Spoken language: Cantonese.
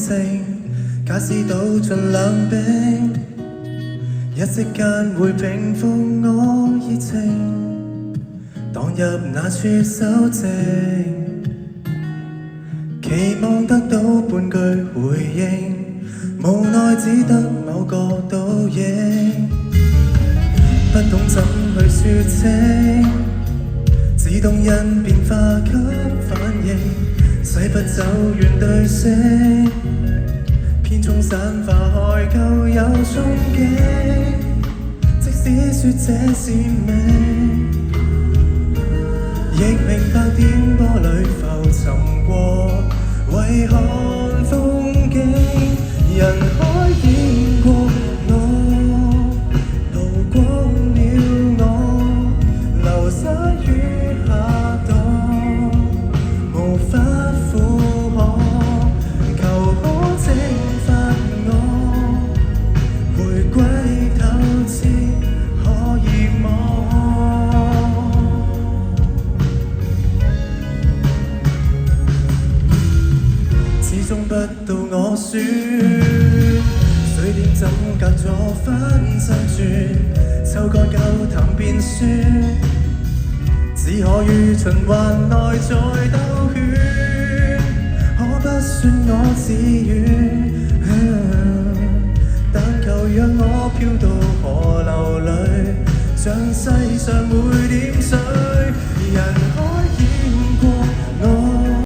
情，假使倒進冷冰，一息間會平復我熱情，蕩入那處修正，期望得到半句回應，無奈只得某個倒影，不懂怎去説清，只懂因變化給反應，洗不走原對色，片中散發開舊有憧憬，即使說這是美，亦明白顛簸裏浮沉過，為看風景，人海見過我，路過了我，流失於下檔，無法負荷，求可蒸發我，回歸透徹可以麼？始終不到我選，水點怎隔咗分身轉，抽乾舊談變酸，只可於循環內再兜圈，可不算我自願，但求讓我飄到河流裏，像世上每